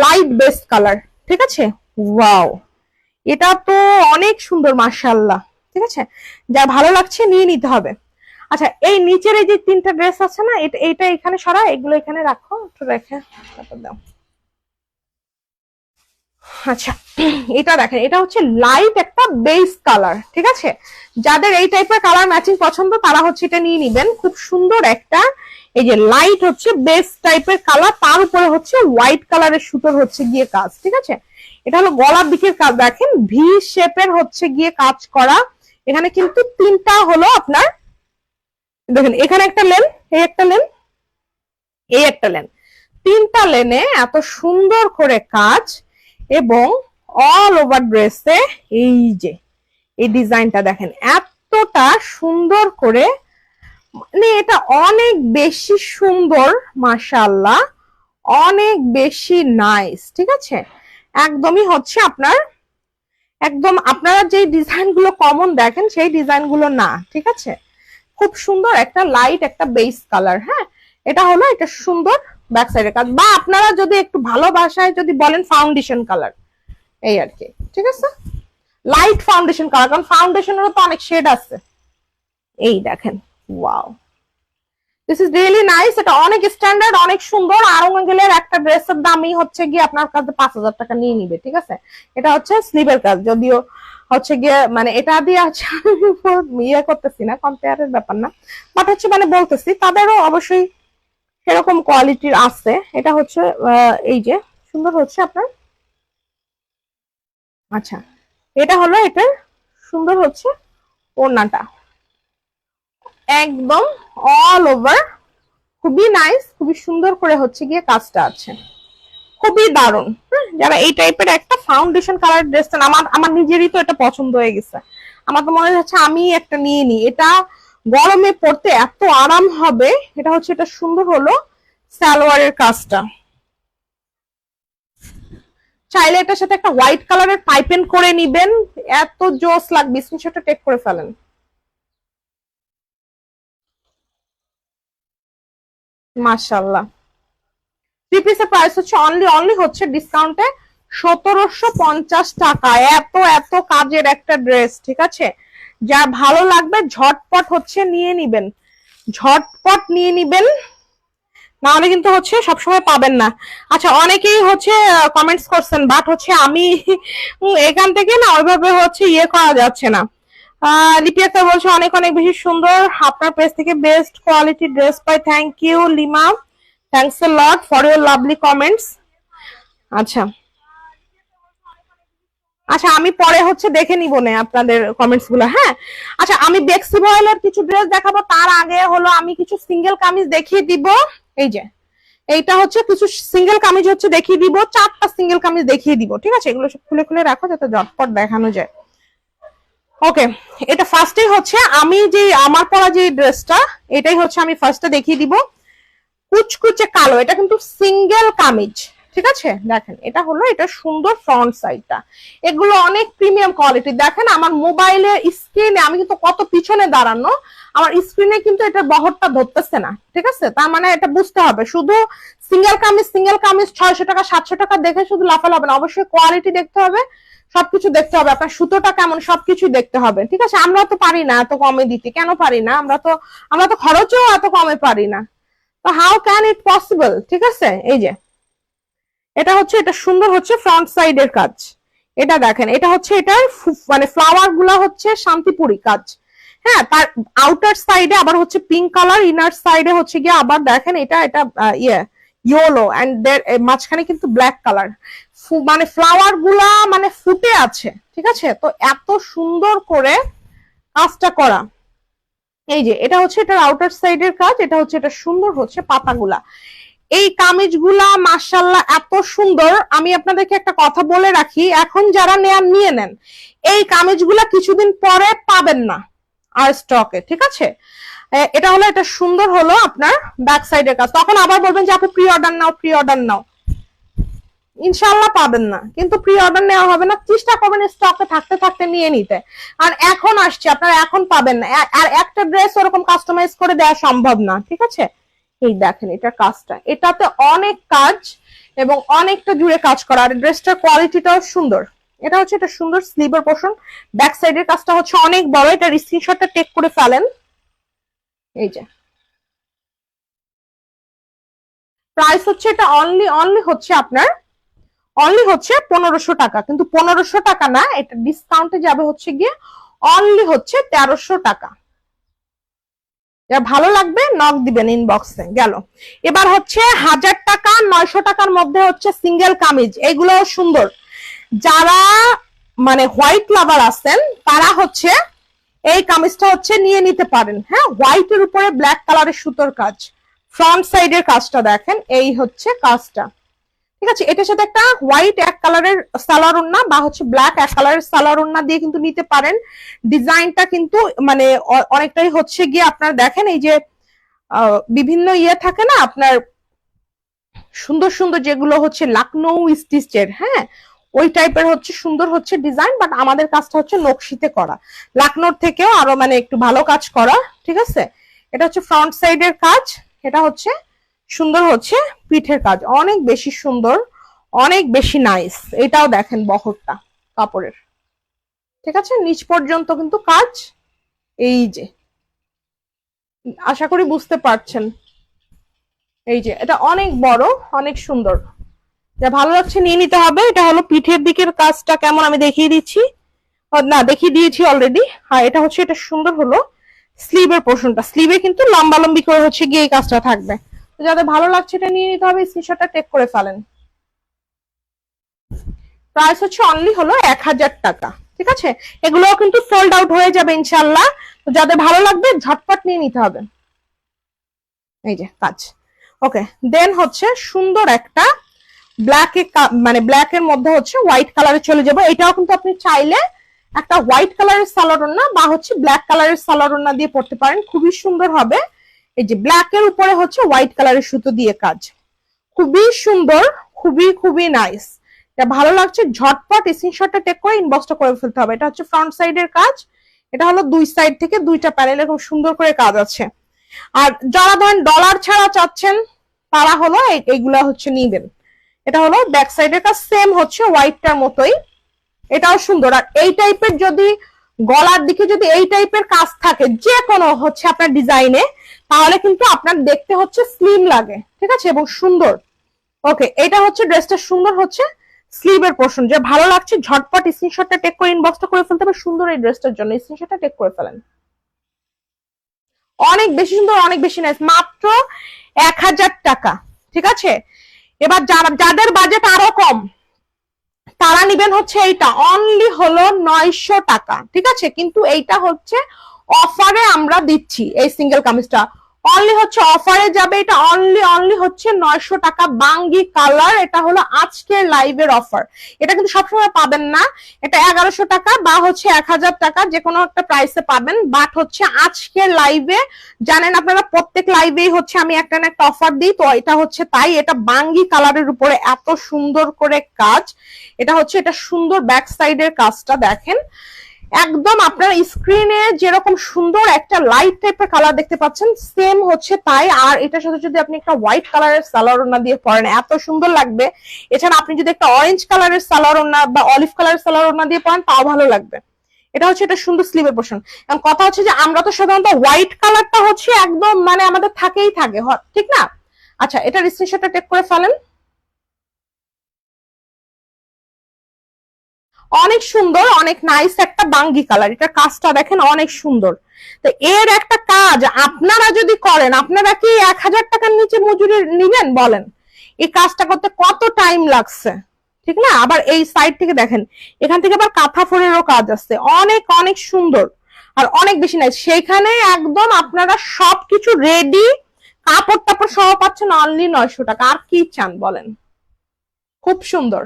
লাইট বেস কালার, ঠিক আছে। ওয়াও, এটা তো অনেক সুন্দর মাশাআল্লাহ, ঠিক আছে, যা ভালো লাগছে নিয়ে নিতে হবে। আচ্ছা, এই নিচের এই যে 3টা ড্রেস আছে না, এটা এখানে সরা, এগুলো এখানে রাখো, একটু রেখে তারপর দাও। আচ্ছা, এটা দেখেন, এটা হচ্ছে লাইট একটা বেস কালার, ঠিক আছে, যাদের এই টাইপের কালার ম্যাচিং পছন্দ তারা হচ্ছে এটা নিয়ে নিবেন। খুব সুন্দর একটা এই যে লাইট হচ্ছে বেস টাইপের কালার, তার উপরে হচ্ছে হোয়াইট কালারের সুতোর হচ্ছে গিয়ে কাজ, ঠিক আছে। এটা হলো গলার দিকের কাজ, দেখেন ভি শেপের হচ্ছে গিয়ে কাজ করা। এখানে কিন্তু 3টা হলো আপনার, দেখেন এখানে একটা লেন, এই একটা লেন, এই একটা লেন, 3টা লেনে এত সুন্দর করে কাজ, এবং অল ওভার ড্রেসে এই যে এই ডিজাইনটা দেখেন এতটা সুন্দর করে, মানে এটা অনেক বেশি সুন্দর মাশাআল্লাহ, অনেক বেশি নাইস, ঠিক আছে। একদমই হচ্ছে আপনার একদম আপনারা যে ডিজাইন গুলো কমন দেখেন সেই ডিজাইন গুলো না, ঠিক আছে। খুব সুন্দর একটা লাইট একটা বেস কালার, হ্যাঁ, এটা হলো এটা সুন্দর ব্যাক সাইডের কাজ, বা আপনারা যদি একটু ভালোবাসায় যদি বলেন ফাউন্ডেশন কালার, এই আর কি, ঠিক আছে, লাইট ফাউন্ডেশন কালার, কারণ ফাউন্ডেশনেরও তো অনেক শেড আছে। এই দেখেন wow, this is really nice. এটা অনেক স্ট্যান্ডার্ড, অনেক সুন্দর। আরঙ্গেলের একটা ড্রেসের দামই হচ্ছে গিয়ে আপনার কাছে 5,000 টাকা নিয়ে নিবে, ঠিক আছে। এটা হচ্ছে স্লিভের কাজ, যদিও হচ্ছে গিয়ে মানে এটা দিয়ে হচ্ছে ইয়ে করতেছি না, কম্পেয়ারের ব্যাপার না, বাট হচ্ছে মানে বলতেছি তাদেরও অবশ্যই সেরকম কোয়ালিটির আছে। এটা হচ্ছে এই যে সুন্দর হচ্ছে আপনার, আচ্ছা এটা হলো এটার সুন্দর হচ্ছে ওড়নাটা, একদম অল ওভার খুবই নাইস, খুবই সুন্দর করে হচ্ছে গিয়ে কাজটা আছে, খুবই দারুণ। যারা এই টাইপের একটা ফাউন্ডেশন কালার ড্রেস, আমার আমার নিজেরই তো এটা পছন্দ হয়ে গেছে। আমার তো মনে হচ্ছে আমি একটা নিয়ে নিই, এটা গরমে পড়তে এত আরাম হবে। এটা হচ্ছে এটা সুন্দর হলো সালোয়ারের কাজটা, চাইলে এটার সাথে একটা হোয়াইট কালারের পাইপেন করে নিবেন, এত জোস লাগবে। স্ক্রিনশটটা টেক করে ফেলেন। মাশাআল্লাহ। থ্রি পিসের প্রাইস হচ্ছে অনলি হচ্ছে ডিসকাউন্টে 1750 টাকা। এত এত কাজের একটা ড্রেস, ঠিক আছে। যা ভালো লাগবে ঝটপট হচ্ছে নিয়ে নিবেন, ঝটপট নিয়ে নিবেন, নাহলে কিন্তু হচ্ছে সবসময় পাবেন না। আচ্ছা অনেকেই হচ্ছে কমেন্টস করছেন, বাট হচ্ছে আমি এখান থেকে না ওইভাবে হচ্ছে ইয়ে করা যাচ্ছে না। লিপিয়াকা বলছে অনেক অনেক বেশি সুন্দর, আপনার পেজ থেকে বেস্ট কোয়ালিটি ড্রেস পাই। Thank you Lima, thanks a lot for your lovely comments. আচ্ছা আচ্ছা আমি পরে হচ্ছে দেখে নিব না আপনাদের কমেন্টস গুলো, হ্যাঁ। আচ্ছা আমি বেক্সি ভয়েলের কিছু ড্রেস দেখাবো, তার আগে হলো আমি কিছু সিঙ্গেল কামিজ দেখিয়ে দিব। এই যে এইটা হচ্ছে কিছু সিঙ্গেল কামিজ হচ্ছে দেখিয়ে দিব, 4টা সিঙ্গেল কামিজ দেখিয়ে দিব, ঠিক আছে। এগুলো সব খুলে খুলে রাখো যাতে ঝটপট দেখানো যায়। ওকে, এটা ফার্স্টেই হচ্ছে আমি যে আমার পরা যে ড্রেসটা, এটাই হচ্ছে আমি ফার্স্টে দেখিয়ে দিব। কুচকুচে কালো, এটা কিন্তু সিঙ্গেল কামিজ, ঠিক আছে। দেখেন এটা হলো এটা সুন্দর ফ্রন্ট সাইডটা, এগুলো অনেক প্রিমিয়াম কোয়ালিটি। দেখেন আমার মোবাইলের স্ক্রিনে আমি কিন্তু কত পিছনে দাঁড়ানো, আমার স্ক্রিনে কিন্তু এটা বহরটা ধরতেছে না, ঠিক আছে। তার মানে এটা বুঝতে হবে, শুধু সিঙ্গেল কামিজ 600 টাকা 700 টাকা দেখে শুধু লাফালে হবে না, অবশ্যই কোয়ালিটি দেখতে হবে, সবকিছু দেখতে হবে, আপনার সুতোটা কেমন সবকিছু দেখতে হবে, ঠিক আছে। আমরা তো পারি না এত কমে দিতে, কেন পারি না, আমরা তো খরচও এত কমে পারি না, তো হাউ ক্যান ইট পসিবল, ঠিক আছে। এই যে এটা হচ্ছে এটা সুন্দর হচ্ছে ফ্রন্ট সাইডের কাজ, এটা দেখেন এটা হচ্ছে এটার মানে ফ্লাওয়ার গুলা হচ্ছে শান্তিপুরি কাজ, হ্যাঁ। তার আউটার সাইডে আবার হচ্ছে পিঙ্ক কালার, ইনার সাইডে হচ্ছে গিয়ে আবার দেখেন এটা এটা ইয়ে ইয়েলো এন্ড দের মাঝখানে কিন্তু ব্ল্যাক কালার, মানে ফ্লাওয়ার গুলা মানে ফুটে আছে, ঠিক আছে। তো এত সুন্দর করে কাজটা করা। এই যে এটা হচ্ছে এটার আউটার সাইডের কাজ, এটা হচ্ছে এটা সুন্দর হচ্ছে পাতাগুলা, এই কামিজগুলা মাশাআল্লাহ এত সুন্দর। আমি আপনাদেরকে একটা কথা বলে রাখি, এখন যারা নেন নিয়ে নেন, এই কামিজগুলা কিছুদিন পরে পাবেন না আর স্টকে, ঠিক আছে। এটা হলো এটা সুন্দর হলো আপনার ব্যাক সাইডের কাজ, তখন আবার বলবেন যে আপু প্রি অর্ডার নাও প্রি অর্ডার নাও, ইনশাল্লাহ পাবেন না, কিন্তু প্রি অর্ডার নেওয়া হবে না, চেষ্টা করবেন স্টকে থাকতে থাকতে নিয়ে নিতে। আর এখন আসছে আপনারা এখন পাবেন না, আর একটা ড্রেস ওরকম কাস্টমাইজ করে দেওয়া সম্ভব না, ঠিক আছে। এই দেখেন এটা কাজটা, এটাতে অনেক কাজ এবং অনেকটা জুড়ে কাজ করা, আর ড্রেসটার কোয়ালিটিটাও সুন্দর। এটা হচ্ছে এটা সুন্দর স্লিভের পোর্শন, ব্যাক সাইডের কাজটা হচ্ছে অনেক বড়, এটা স্ক্রিনশটটা টেক করে ফেলেন। এই যে প্রাইস হচ্ছে এটা অনলি হচ্ছে আপনার অনলি হচ্ছে 1500 টাকা, কিন্তু 1500 টাকা না, এটা ডিসকাউন্টে যাবে হচ্ছে গিয়ে অনলি হচ্ছে 1300 টাকা। যা ভালো লাগবে নক দিবেন ইনবক্সে গেল। এবার হচ্ছে 1000 টাকা 900 টাকার মধ্যে হচ্ছে সিঙ্গেল কামিজ, এগুলো সুন্দর। যারা মানে হোয়াইট লাভার আছেন তারা হচ্ছে এই কামিজটা হচ্ছে নিয়ে নিতে পারেন, হ্যাঁ। হোয়াইটের উপরে ব্ল্যাক কালারের সুতোর কাজ, ফ্রন্ট সাইডের কাজটা দেখেন, এই হচ্ছে কাজটা, ঠিক আছে। এটার সাথে একটা হোয়াইট এক কালারের সালোয়ার ওড়না বা হচ্ছে ব্ল্যাক এক কালারের সালোয়ার ওড়না দিয়ে কিন্তু নিতে পারেন। ডিজাইনটা কিন্তু মানে অনেকটাই হচ্ছে গিয়ে আপনার দেখেন এই যে বিভিন্ন ইয়ে থাকে না আপনার সুন্দর সুন্দর যেগুলো হচ্ছে লাকনো স্টিচের, হ্যাঁ, ওই টাইপের হচ্ছে সুন্দর হচ্ছে ডিজাইন, বাট আমাদের কাজটা হচ্ছে নকশিতে করা, লাকনোর থেকেও আরো মানে একটু ভালো কাজ করা, ঠিক আছে। এটা হচ্ছে ফ্রন্ট সাইডের কাজ, এটা হচ্ছে সুন্দর হচ্ছে পিঠের কাজ, অনেক বেশি সুন্দর, অনেক বেশি নাইস। এটাও দেখেন বহরটা কাপড়ের, ঠিক আছে, নিচ পর্যন্ত কিন্তু কাজ। এই যে আশা করি বুঝতে পারছেন। এই যে এটা অনেক বড়, অনেক সুন্দর, যা ভালো লাগছে নিয়ে নিতে হবে। এটা হলো পিঠের দিকের কাজটা কেমন আমি দেখিয়ে দিচ্ছি, না দেখিয়ে দিয়েছি অলরেডি। হ্যাঁ এটা হচ্ছে, এটা সুন্দর হলো স্লিভের পোর্শনটা, স্লিভে কিন্তু লম্বা লম্বি করে হচ্ছে গিয়ে এই কাজটা থাকবে। তো যাদের ভালো লাগছে এটা নিয়ে নিতে হবে, স্ক্রিনশটটা টেক করে ফেলেন। প্রাইস হচ্ছে অনলি হলো 1000 টাকা, ঠিক আছে। এগুলোও কিন্তু সোল্ড আউট হয়ে যাবে ইনশাল্লাহ। তো যাদের ভালো লাগবে ঝটপট নিয়ে নিতে হবে। এই যে কাজ, ওকে। দেন হচ্ছে সুন্দর একটা ব্ল্যাক, মানে ব্ল্যাক এর মধ্যে হচ্ছে হোয়াইট কালারে চলে যাবো। এটাও কিন্তু আপনি চাইলে একটা হোয়াইট কালারের সালোয়ার ওড়না বা হচ্ছে ব্ল্যাক কালারের সালোয়ার ওড়না দিয়ে পড়তে পারেন, খুবই সুন্দর হবে। এই যে ব্ল্যাক এর উপরে হচ্ছে হোয়াইট কালারের সুতো দিয়ে কাজ, খুবই সুন্দর, খুবই খুবই নাইস। এটা ভালো লাগছে ঝটপট স্ক্রিনশটটা টেক করে ইনবক্সটা করে ফেলতে হবে। এটা হচ্ছে ফ্রন্ট সাইডের কাজ, এটা হলো দুই সাইড থেকে দুইটা প্যানেল এরকম সুন্দর করে কাজ আছে। আর যারা ধরেন ডলার ছাড়া চাচ্ছেন তারা হলো এইগুলা হচ্ছে নিবেন। এটা হলো ব্যাক সাইডের কাজ, সেম হচ্ছে হোয়াইটটার মতোই, এটাও সুন্দর। আর এই টাইপের যদি গলার দিকে যদি এই টাইপের কাজ থাকে যে কোনো হচ্ছে আপনার ডিজাইনে, তাহলে কিন্তু আপনার দেখতে হচ্ছে স্লিম লাগে, ঠিক আছে, এবং সুন্দর। ওকে, এটা হচ্ছে ড্রেসটা সুন্দর হচ্ছে স্লিভের পোর্শন। যে ভালো লাগছে ঝটপট স্ক্রিনশটটা টেক করে ইনবক্সটা করে ফেলতে হবে সুন্দর এই ড্রেসটার জন্য, স্ক্রিনশটটা টেক করে ফেলেন। অনেক বেশি সুন্দর, অনেক বেশি নাইস, মাত্র 1000 টাকা, ঠিক আছে। এবার যাদের বাজেট আরো কম তারা নিবেন হচ্ছে এইটা, অনলি হলো 900 টাকা, ঠিক আছে। কিন্তু এইটা হচ্ছে অফারে আমরা দিচ্ছি, এই সিঙ্গেল কামিজটা অনলি হচ্ছে অফারে যাবে। এটা অনলি হচ্ছে 900 টাকা, বাঙ্গি কালার। এটা হলো আজকের লাইভের অফার, এটা কিন্তু সবসময় পাবেন না। এটা 1100 টাকা বা হচ্ছে 1000 টাকা যে কোনো একটা প্রাইসে পাবেন, বাট হচ্ছে আজকের লাইভে জানেন আপনারা প্রত্যেক লাইভেই হচ্ছে আমি একটা না একটা অফার দিই, তো এটা হচ্ছে তাই। এটা বাঙ্গি কালারের উপরে এত সুন্দর করে কাজ, এটা হচ্ছে এটা সুন্দর ব্যাক সাইডের কাজটা দেখেন, একদম আপনার স্ক্রিনে যেরকম সুন্দর একটা লাইট টাইপের কালার দেখতে পাচ্ছেন সেম হচ্ছে তাই। আর এটার সাথে যদি আপনি একটা হোয়াইট কালারের সালোয়ার ওড়না দিয়ে পরেন এত সুন্দর লাগবে। এছাড়া আপনি যদি একটা অরেঞ্জ কালারের সালোয়ার ওড়না বা অলিভ কালারের সালোয়ার ওড়না দিয়ে পরেন তাও ভালো লাগবে। এটা হচ্ছে এটা সুন্দর স্লিভের পোর্শন। এখন কথা হচ্ছে যে আমরা তো সাধারণত হোয়াইট কালারটা হচ্ছে একদম মানে আমাদের থাকেই থাকে, ঠিক না? আচ্ছা, এটার স্ক্রিনশটটা টেক করে ফেলেন। অনেক সুন্দর, অনেক নাইস একটা বাঙ্গি কালার, এটার কাজটা দেখেন অনেক সুন্দর। তো এর একটা কাজ আপনারা যদি করেন, আপনারা কি 1000 টাকার নিচে মজুরি নিবেন বলেন? এই কাজটা করতে কত টাইম লাগছে, ঠিক না? আবার এই সাইড থেকে দেখেন, এখান থেকে আবার কাঁথা ফোড়েরও কাজ আছে, অনেক অনেক সুন্দর আর অনেক বেশি নাইস। সেইখানে একদম আপনারা সবকিছু রেডি, কাপড় টাপড় সহ পাচ্ছেন অনলি 900 টাকা। আর কি চান বলেন? খুব সুন্দর,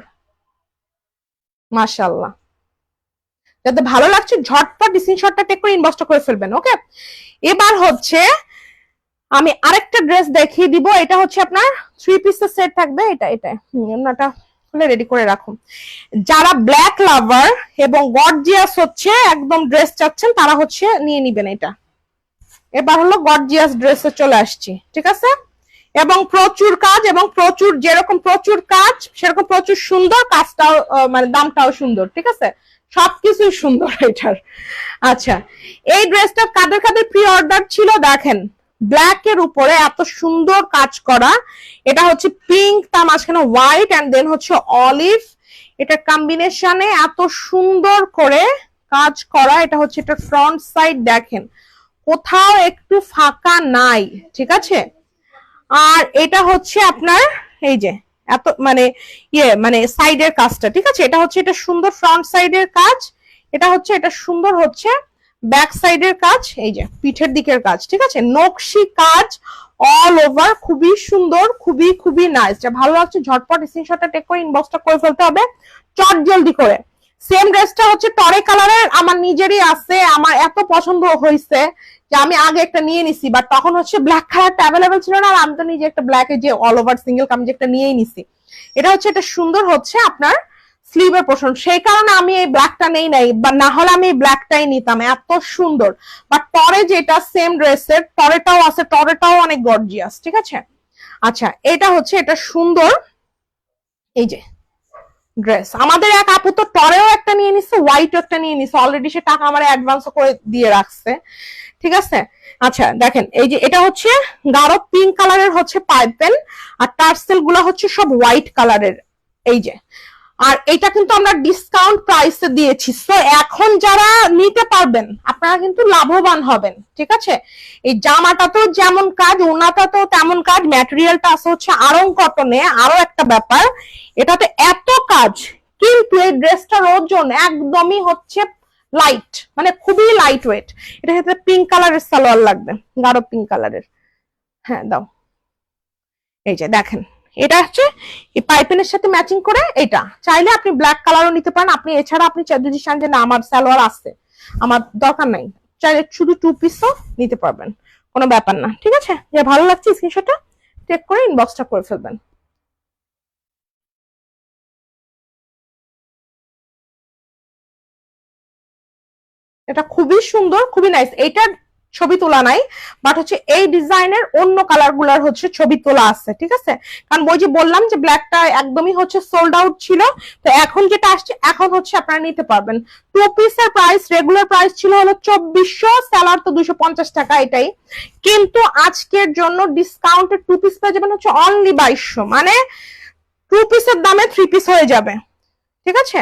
মাশাআল্লাহ। যাতে ভালো লাগছে ঝটপট স্ক্রিনশটটা টেক করে ইনবক্সটা করে ফেলবেন। ওকে, এবার হচ্ছে আমি আরেকটা ড্রেস দেখিয়ে দিব। এটা হচ্ছে আপনার 3 পিসের সেট থাকবে। এটা ওনাটা খুলে রেডি করে রাখুন। যারা ব্ল্যাক লাভার এবং গর্জিয়াস হচ্ছে একদম ড্রেস চাচ্ছেন তারা হচ্ছে নিয়ে নিবেন এটা। এবার হলো গর্জিয়াস ড্রেসে চলে আসছি, ঠিক আছে, এবং প্রচুর কাজ এবং প্রচুর যেরকম প্রচুর কাজ সেরকম প্রচুর সুন্দর কাজটাও, মানে দামটাও সুন্দর, ঠিক আছে, সবকিছুই সুন্দর এটার। আচ্ছা, এই ড্রেসটা কাদের কাদের প্রি অর্ডার ছিল দেখেন, ব্ল্যাক এর উপরে এত সুন্দর কাজ করা, এটা হচ্ছে পিঙ্ক, তার মাঝখানে হোয়াইট এন্ড দেন হচ্ছে অলিভ, এটা কম্বিনেশনে এত সুন্দর করে কাজ করা। এটা হচ্ছে এটা ফ্রন্ট সাইড দেখেন, কোথাও একটু ফাঁকা নাই, ঠিক আছে। আর এটা হচ্ছে আপনার এই যে এত মানে মানে সাইডের কাজটা, ঠিক আছে। এটা হচ্ছে এটা সুন্দর ফ্রন্ট সাইডের কাজ, এটা হচ্ছে এটা সুন্দর হচ্ছে ব্যাক সাইডের কাজ, এই যে পিঠের দিকের কাজ, ঠিক আছে, নকশি কাজ অল ওভার, খুবই সুন্দর, খুবই খুবই নাইস। যা ভালো লাগছে ঝটপট স্ক্রিনশটটা টেক করে ইনবক্সটা করে ফেলতে হবে চট জলদি করে। সেম ড্রেসটা হচ্ছে টরে কালারের, আমার নিজেরই আছে, আমার এত পছন্দ হয়েছে যে আমি আগে একটা নিয়ে নিছি, বাট তখন হচ্ছে ব্ল্যাক কালারটা অ্যাভেলেবেল ছিল না, আর আমি তো নিজে একটা ব্ল্যাক এর যে অল ওভার সিঙ্গেল কামিজ একটা নিয়েই নিছি। এটা হচ্ছে এটা সুন্দর হচ্ছে আপনার স্লিভের পোর্শন, সেই কারণে আমি এই ব্ল্যাকটা নেই নাই, বা না হলে আমি এই ব্ল্যাকটাই নিতাম, এত সুন্দর। বাট টরে যেটা সেম ড্রেসের টরেটাও আছে, টরেটাও অনেক গর্জিয়াস, ঠিক আছে। আচ্ছা, এটা হচ্ছে এটা সুন্দর এই যে ড্রেস। আমাদের এক আপু তো পরেও একটা নিয়ে নিচ্ছে, হোয়াইটও একটা নিয়ে নিচ্ছে, অলরেডি সে টাকা আমার অ্যাডভান্স করে দিয়ে রাখছে, ঠিক আছে। আচ্ছা দেখেন, এই যে এটা হচ্ছে গাঢ় পিঙ্ক কালারের হচ্ছে পাইপেন, আর টার্সেল গুলা হচ্ছে সব হোয়াইট কালারের, এই যে। আর এটা কিন্তু আমরা ডিসকাউন্ট প্রাইসে দিয়েছি, সো এখন যারা নিতে পারবেন আপনারা কিন্তু লাভবান হবেন, ঠিক আছে। এই জামাটা তো যেমন কাজ, ওনাটা তো তেমন কাজ, ম্যাটেরিয়ালটা আছে হচ্ছে আরং কটনে। আরো একটা ব্যাপার, এটাতে এত কাজ, কিন্তু এই ড্রেসটার ওজন একদমই হচ্ছে লাইট, মানে খুবই লাইট ওয়েট। এটা ক্ষেত্রে পিঙ্ক কালারের সালোয়ার লাগবে, গাঢ় পিঙ্ক কালারের। হ্যাঁ দাও, এই যে দেখেন, এটা হচ্ছে এই পাইপিনের সাথে ম্যাচিং করে। এটা চাইলে আপনি ব্ল্যাক কালারও নিতে পারেন, আপনি এছাড়া আপনি যদি চান যে না আমার সালোয়ার আছে, আমার দরকার নাই, চাইলে শুধু 2 পিসও নিতে পারবেন, কোনো ব্যাপার না, ঠিক আছে। যে ভালো লাগছে স্ক্রিনশটটা টেক করে ইনবক্সটা করে ফেলবেন। এটা খুবই সুন্দর, খুবই নাইস। এইটার ছবি তোলা নাই, বাট হচ্ছে এই ডিজাইনের অন্য কালার গুলার হচ্ছে ছবি তোলা আছে, ঠিক আছে। কারণ ওই যে বললাম যে ব্ল্যাকটা একদমই হচ্ছে সোল্ড আউট ছিল, তো এখন যেটা আসছে এখন হচ্ছে আপনারা নিতে পারবেন। 2 পিসের প্রাইস, রেগুলার প্রাইস ছিল হলো 2400, সেলার তো 250 টাকা, এটাই। কিন্তু আজকের জন্য ডিসকাউন্টের 2 পিস পেয়ে যাবেন হচ্ছে অনলি 2200, মানে 2 পিসের দামে 3 পিস হয়ে যাবে, ঠিক আছে।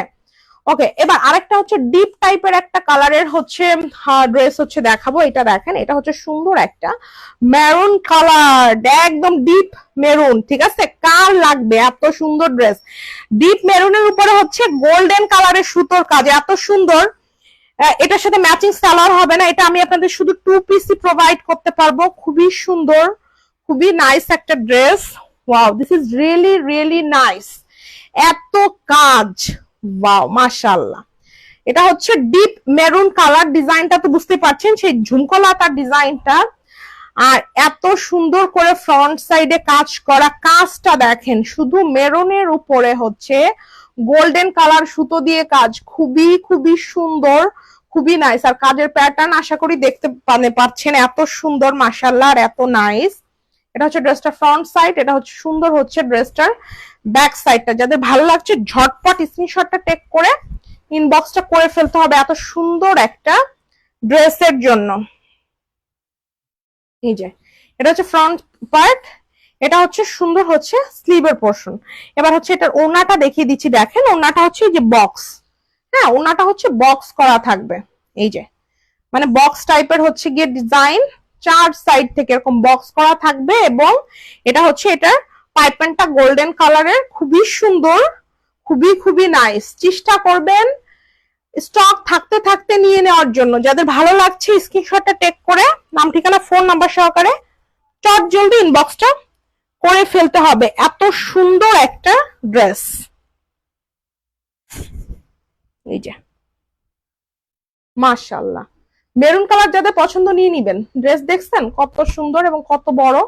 ওকে, এবার আরেকটা হচ্ছে ডিপ টাইপের একটা কালারের হচ্ছে ড্রেস হচ্ছে দেখাবো। এটা দেখেন, এটা হচ্ছে সুন্দর একটা মেরুন কালার, একদম ডিপ মেরুন, ঠিক আছে। কার লাগবে এত সুন্দর ড্রেস? ডিপ মেরুনের উপরে হচ্ছে গোল্ডেন কালারের সুতোর কাজ, এত সুন্দর। এটার সাথে ম্যাচিং সালোয়ার হবে না, এটা আমি আপনাদের শুধু 2 পিসই প্রোভাইড করতে পারবো। খুবই সুন্দর, খুবই নাইস একটা dress. Wow, this is really really nice. এত কাজ, ওয়াও মাশাআল্লাহ। এটা হচ্ছে ডিপ মেরুন কালার, ডিজাইনটা তো বুঝতে পারছেন, সেই ঝুমকলা তার ডিজাইনটা। আর এত সুন্দর করে ফ্রন্ট সাইডে কাজ করা, কাজটা দেখেন, শুধু মেরুনের উপরে হচ্ছে গোল্ডেন কালার সুতো দিয়ে কাজ, খুবই খুবই সুন্দর, খুবই নাইস। আর কাজের প্যাটার্ন আশা করি দেখতে পাচ্ছেন, এত সুন্দর মাশাআল্লাহ, আর এত নাইস। এটা হচ্ছে ড্রেসটার ফ্রন্ট সাইড, এটা হচ্ছে সুন্দর হচ্ছে ড্রেসটার ব্যাক সাইডটা। যাদের ভালো লাগছে ঝটপট স্ক্রিনশটটা টেক করে ইনবক্সটা করে ফেলতে হবে এত সুন্দর একটা ড্রেসের জন্য। এই যে এটা হচ্ছে ফ্রন্ট পার্ট, এটা হচ্ছে সুন্দর হচ্ছে স্লিভের পোর্শন। এবার হচ্ছে এটার ওড়নাটা দেখিয়ে দিচ্ছি, দেখেন ওড়নাটা হচ্ছে এই যে বক্স, হ্যাঁ ওড়নাটা হচ্ছে বক্স করা থাকবে, এই যে মানে বক্স টাইপের হচ্ছে গিয়ে ডিজাইন, 4 সাইড থেকে এরকম বক্স করা থাকবে। এবং এটা হচ্ছে এটার পাইপেনটা গোল্ডেন কালারের, খুবই সুন্দর, খুবই খুবই নাইস। চেষ্টা করবেন স্টক থাকতে থাকতে নিয়ে নেওয়ার জন্য। যাদের ভালো লাগছে স্ক্রিনশটটা টেক করে নাম ঠিকানা ফোন নাম্বার সহকারে চট জলদি ইনবক্সটা করে ফেলতে হবে। এত সুন্দর একটা ড্রেস, এই যে মাশাআল্লাহ। মেরুন কালার যাদের পছন্দ নিয়ে নিবেন। ড্রেস দেখছেন কত সুন্দর এবং কত বড়।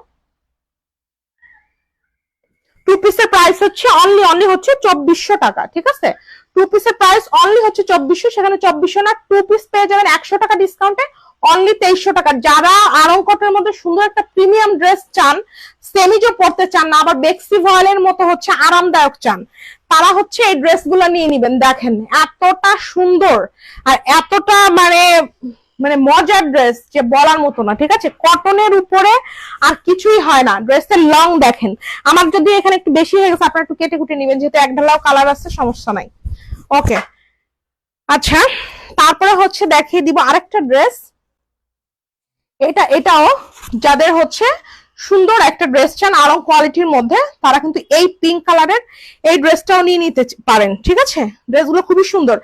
2 পিসের প্রাইস হচ্ছে অনলি হচ্ছে 2400 টাকা, ঠিক আছে। 2 পিসের প্রাইস অনলি হচ্ছে 2400, সেখানে 2400 না, 2 পিস পেয়ে যাবেন 100 টাকা ডিসকাউন্টে অনলি 2300 টাকা। যারা আরং কটের মধ্যে সুন্দর একটা প্রিমিয়াম ড্রেস চান, সেমিজো পড়তে চান না, আবার বেক্সি ভয়েলের মতো হচ্ছে আরামদায়ক চান, তারা হচ্ছে এই ড্রেসগুলো নিয়ে নিবেন। দেখেন এতটা সুন্দর আর এতটা মানে মানে মজার ড্রেস যে বলার মতো না, ঠিক আছে। কটনের উপরে আর কিছুই হয় না। ড্রেসের লং দেখেন, আমার যদি এখানে একটু বেশি হয়ে গেছে আপনারা একটু কেটে কুটে নিবেন, যেহেতু এক ঢালাও কালার আছে, সমস্যা নাই। ওকে, আচ্ছা তারপরে হচ্ছে দেখিয়ে দিব আরেকটা ড্রেস। এটাও যাদের হচ্ছে সুন্দর একটা ড্রেস চান আরং কোয়ালিটির মধ্যে, তারা কিন্তু এই পিঙ্ক কালারের এই ড্রেসটাও নিয়ে নিতে পারেন, ঠিক আছে। ড্রেসগুলো খুবই সুন্দর।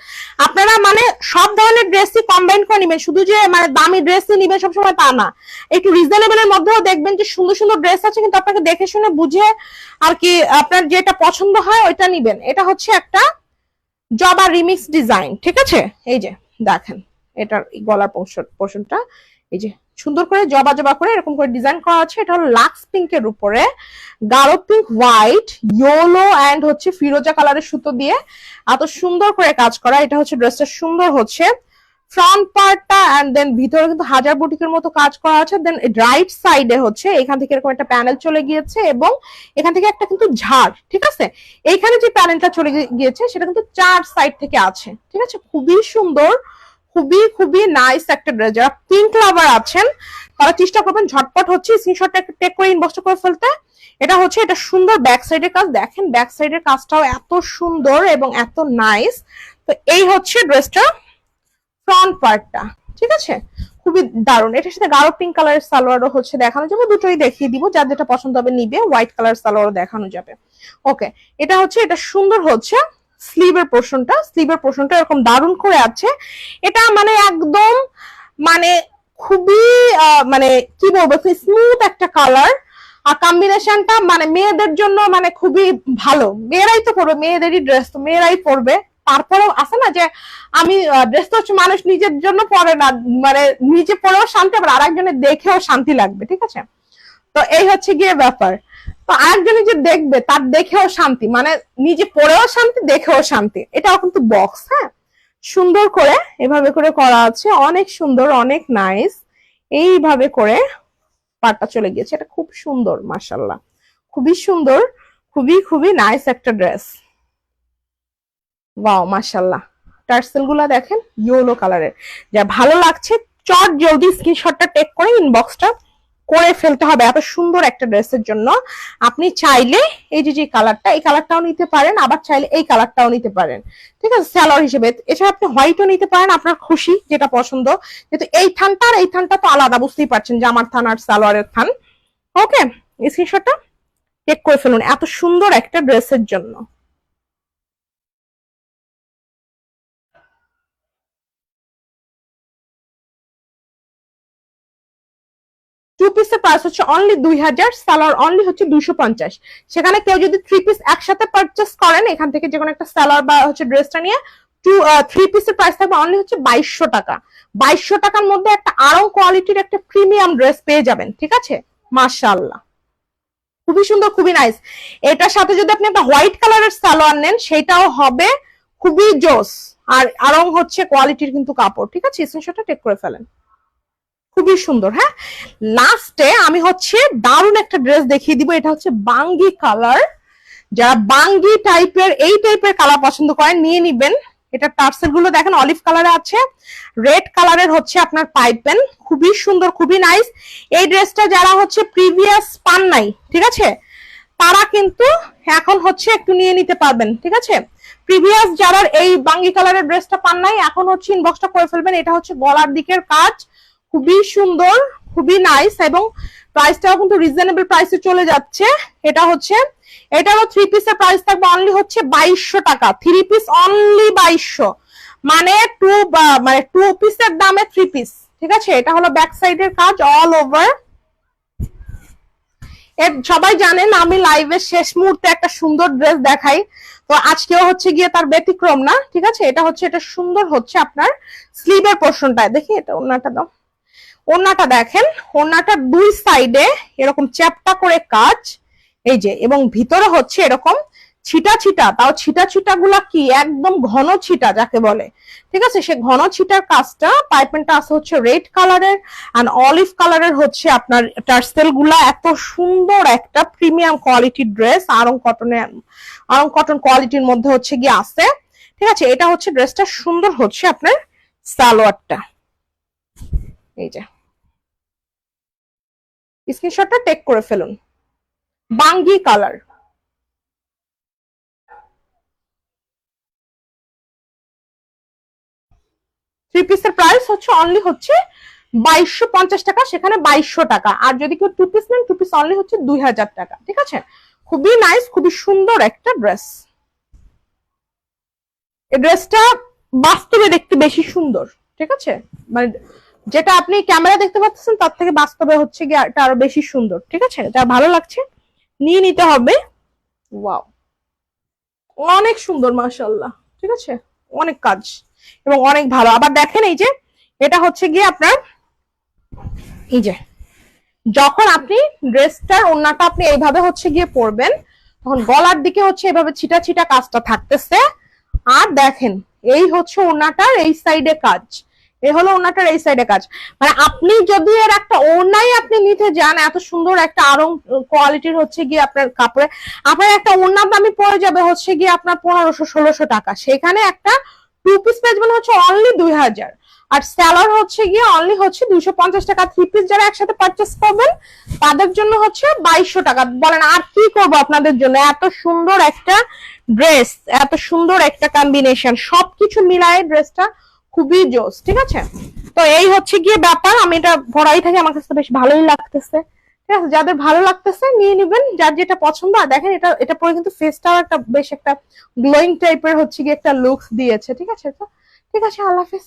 আপনারা মানে সব ধরনের ড্রেসই কম্বাইন করে নিবেন, শুধু যে মানে দামি ড্রেসই নিবেন সবসময় তা না। একটু রিজনেবলের মধ্যেও দেখবেন যে সুন্দর সুন্দর ড্রেস আছে, কিন্তু আপনাকে দেখে শুনে বুঝে আর কি আপনার যেটা পছন্দ হয় ওইটা নিবেন। এটা হচ্ছে একটা জবা রিমিক্স ডিজাইন, ঠিক আছে। এই যে দেখেন এটার গলার পোর্শনটা এই যে সুন্দর করে জবা জবা করে এরকম করে ডিজাইন করা আছে। এটা হলো লাক্স পিঙ্কের উপরে গাঢ় পিঙ্ক, হোয়াইট, ইয়েলো এন্ড হচ্ছে ফিরোজা কালারের সুতো দিয়ে এত সুন্দর করে কাজ করা। এটা হচ্ছে ড্রেসটা সুন্দর হচ্ছে ফ্রন্ট পার্টটা এন্ড দেন ভিতরে কিন্তু হাজার বুটিকের মতো কাজ করা আছে। দেন রাইট সাইডে হচ্ছে এখান থেকে এরকম একটা প্যানেল চলে গিয়েছে এবং এখান থেকে একটা কিন্তু ঝাড়, ঠিক আছে। এইখানে যে প্যানেলটা চলে গিয়েছে সেটা কিন্তু 4 সাইড থেকে আছে, ঠিক আছে। খুবই সুন্দর, খুবই খুবই নাইস একটা ড্রেস। যারা পিঙ্ক লাভার আছেন তারা চেষ্টা করবেন ঝটপট হচ্ছে স্ক্রিনশটটা একটা টেক করে ইনবক্স করে ফেলতে। এটা হচ্ছে এটা সুন্দর ব্যাক সাইডের কাজ, দেখেন ব্যাক সাইডের কাজটাও এত সুন্দর এবং এত নাইস। তো এই হচ্ছে ড্রেসটা ফ্রন্ট পার্টটা, ঠিক আছে, খুবই দারুণ। এটার সাথে গাঢ় পিঙ্ক কালারের সালোয়ারও হচ্ছে দেখানো যাবে, দুটোই দেখিয়ে দিব, যার যেটা পছন্দ হবে নিবে। হোয়াইট কালার সালোয়ারও দেখানো যাবে। ওকে, এটা হচ্ছে এটা সুন্দর হচ্ছে স্লিভের পোর্শনটা এরকম দারুণ করে আছে। এটা মানে একদম মানে খুবই মানে কি বলবো স্মুথ একটা কালার, আর কম্বিনেশনটা মানে মেয়েদের জন্য মানে খুবই ভালো। মেয়েরাই তো পরবে, মেয়েদেরই ড্রেস তো মেয়েরাই পরবে। তারপরেও আছে না যে আমি ড্রেস তো হচ্ছে মানুষ নিজের জন্য পরে না, মানে নিজে পরেও শান্তি, আবার আরেকজনের দেখেও শান্তি লাগবে, ঠিক আছে। তো এই হচ্ছে গিয়ে ব্যাপার। তো আরেকজনে যে দেখবে তার দেখেও শান্তি, মানে নিজে পরেও শান্তি, দেখেও শান্তি। এটাও কিন্তু বক্স, হ্যাঁ, সুন্দর করে এভাবে করে করা আছে, অনেক সুন্দর, অনেক নাইস। এইভাবে করে পাটটা চলে গিয়েছে, এটা খুব সুন্দর, মাশাআল্লাহ, খুবই সুন্দর, খুবই খুবই নাইস একটা ড্রেস। ওয়াও, মাশাআল্লাহ। টার্সেল গুলা দেখেন ইয়েলো কালারের, যা ভালো লাগছে চট জলদি স্ক্রিনশটটা টেক করে ইনবক্সটা করে ফেলতে হবে এত সুন্দর একটা ড্রেসের জন্য। আপনি চাইলে এই যে কালারটা, এই কালারটাও নিতে পারেন, আবার চাইলে এই কালারটাও নিতে পারেন, ঠিক আছে, সালোয়ার হিসেবে। এছাড়া আপনি হোয়াইটও নিতে পারেন, আপনার খুশি যেটা পছন্দ। কিন্তু এই থানটা আর এই থানটা তো আলাদা, বুঝতেই পারছেন যে আমার থান আর সালোয়ারের থান। ওকে, স্ক্রিনশটটা টেক করে ফেলুন এত সুন্দর একটা ড্রেসের জন্য। টু পিসের প্রাইস হচ্ছে অনলি 2000, সালোয়ার অনলি হচ্ছে 250। সেখানে কেউ যদি 3 পিস একসাথে পারচেস করেন এখান থেকে যে কোনো একটা সালোয়ার বা হচ্ছে ড্রেসটা নিয়ে, 3 পিসের প্রাইস থাকবে অনলি হচ্ছে 2200 টাকা। 2200 টাকার মধ্যে একটা আরং কোয়ালিটির একটা প্রিমিয়াম ড্রেস পেয়ে যাবেন, ঠিক আছে। মাশাআল্লাহ, খুবই সুন্দর, খুবই নাইস। এটার সাথে যদি আপনি একটা হোয়াইট কালারের সালোয়ার নেন সেটাও হবে খুবই জোস। আর আরং হচ্ছে কোয়ালিটির কিন্তু কাপড়, ঠিক আছে। স্ক্রিনশটটা টেক করে ফেলেন, খুবই সুন্দর। হ্যাঁ, লাস্টে আমি হচ্ছে দারুণ একটা ড্রেস দেখিয়ে দিব। এটা হচ্ছে বাঙ্গি কালার, যারা বাঙ্গি টাইপের এই টাইপের কালার পছন্দ করেন নিয়ে নিবেন। এটা টার্সেল গুলো দেখেন অলিভ কালারে আছে, রেড কালারের হচ্ছে আপনার পাইপেন, খুবই সুন্দর, খুবই নাইস। এই ড্রেসটা যারা হচ্ছে প্রিভিয়াস পান নাই, ঠিক আছে, তারা কিন্তু এখন হচ্ছে একটু নিয়ে নিতে পারবেন, ঠিক আছে। প্রিভিয়াস যারা এই বাঙ্গি কালারের ড্রেসটা পান নাই এখন হচ্ছে ইনবক্সটা করে ফেলবেন। এটা হচ্ছে গলার দিকের কাজ, খুবই সুন্দর, খুবই নাইস, এবং প্রাইসটাও কিন্তু রিজনেবল প্রাইসে চলে যাচ্ছে। এটা হচ্ছে এটারও 3 পিসের প্রাইস থাকবে অনলি হচ্ছে 2200 টাকা। 3 পিস অনলি 2200, মানে টু পিসের দামে 3 পিস, ঠিক আছে। এটা হলো ব্যাক সাইডের কাজ অল ওভার। সবাই জানেন আমি লাইভের শেষ মুহূর্তে একটা সুন্দর ড্রেস দেখাই, তো আজকেও হচ্ছে গিয়ে তার ব্যতিক্রম না, ঠিক আছে। এটা হচ্ছে এটা সুন্দর হচ্ছে আপনার স্লিভের পোর্শনটায়, দেখি এটা ওন্নাটা দাও, ওন্নাটা দেখেন, ওন্নাটা দুই সাইডে এরকম চ্যাপটা করে কাজ, এই যে, এবং ভিতরে হচ্ছে এরকম ছিটা ছিটা, তাও ছিটা ছিটা গুলা কি একদম ঘন ছিটা যাকে বলে, ঠিক আছে। সে ঘন ছিটার কাজটা, পাইপেনটা আছে হচ্ছে রেড কালারের এন্ড অলিভ কালারের হচ্ছে আপনার টার্সেল গুলা। এত সুন্দর একটা প্রিমিয়াম কোয়ালিটির ড্রেস, আরং কটন কোয়ালিটির মধ্যে হচ্ছে গিয়ে আছে, ঠিক আছে। এটা হচ্ছে ড্রেসটা সুন্দর হচ্ছে আপনার সালোয়ারটা, এই যে, স্ক্রিনশটটা টেক করে ফেলুন, বাঙ্গি কালার। থ্রি পিসের প্রাইস হচ্ছে অনলি হচ্ছে 2250 টাকা, সেখানে 2200 টাকা। আর যদি কেউ 2 পিস নেন 2 পিস অনলি হচ্ছে 2000 টাকা, ঠিক আছে। খুবই নাইস, খুবই সুন্দর একটা ড্রেস। এই ড্রেসটা বাস্তবে দেখতে বেশি সুন্দর, ঠিক আছে, মানে যেটা আপনি ক্যামেরা দেখতে পাচ্ছেন তার থেকে বাস্তবে হচ্ছে গিয়ে এটা আরো বেশি সুন্দর, ঠিক আছে। যা ভালো লাগছে নিয়ে নিতে হবে। ওয়াও, অনেক সুন্দর, মাশাআল্লাহ, ঠিক আছে, অনেক কাজ এবং অনেক ভালো। আবার দেখেন এই যে এটা হচ্ছে গিয়ে আপনার এই যে যখন আপনি ড্রেসটার ওড়নাটা আপনি এইভাবে হচ্ছে গিয়ে পরবেন তখন গলার দিকে হচ্ছে এভাবে ছিটা ছিটা কাজটা থাকতেছে। আর দেখেন এই হচ্ছে ওড়নাটার এই সাইডে কাজ, এ হলো ওনাটার এই সাইডে কাজ। মানে আপনি যদি এর একটা ওড়নাই আপনি নিতে যান, এত সুন্দর একটা আরং কোয়ালিটির হচ্ছে গিয়ে আপনার কাপড়ে, আপনার একটা ওড়নার দামই পড়ে যাবে হচ্ছে গিয়ে আপনার 1500-1600 টাকা। সেখানে একটা 2 পিস পেয়ে যাবেন হচ্ছে অনলি 2000, আর স্যালার হচ্ছে গিয়ে অনলি হচ্ছে 250 টাকা। 3 পিস যারা একসাথে পারচেস করবেন তাদের জন্য হচ্ছে 2200 টাকা। বলেন আর কি করবো আপনাদের জন্য? এত সুন্দর একটা ড্রেস, এত সুন্দর একটা কম্বিনেশন, সবকিছু মিলায় ড্রেসটা খুবই জোস। ঠিক আছে, তো এই হচ্ছে গিয়ে ব্যাপার। আমি এটা পরাই থাকি, আমার কাছে বেশ ভালোই লাগতেছে। ঠিক আছে, যাদের ভালো লাগতেছে নিয়ে নিবেন, যার যেটা পছন্দ। আর দেখেন এটা এটা পরে কিন্তু ফেসটাও একটা বেশ একটা গ্লোয়িং টাইপের হচ্ছে গিয়ে একটা লুকস দিয়েছে। ঠিক আছে, তো ঠিক আছে, আল্লাহ হাফেজ।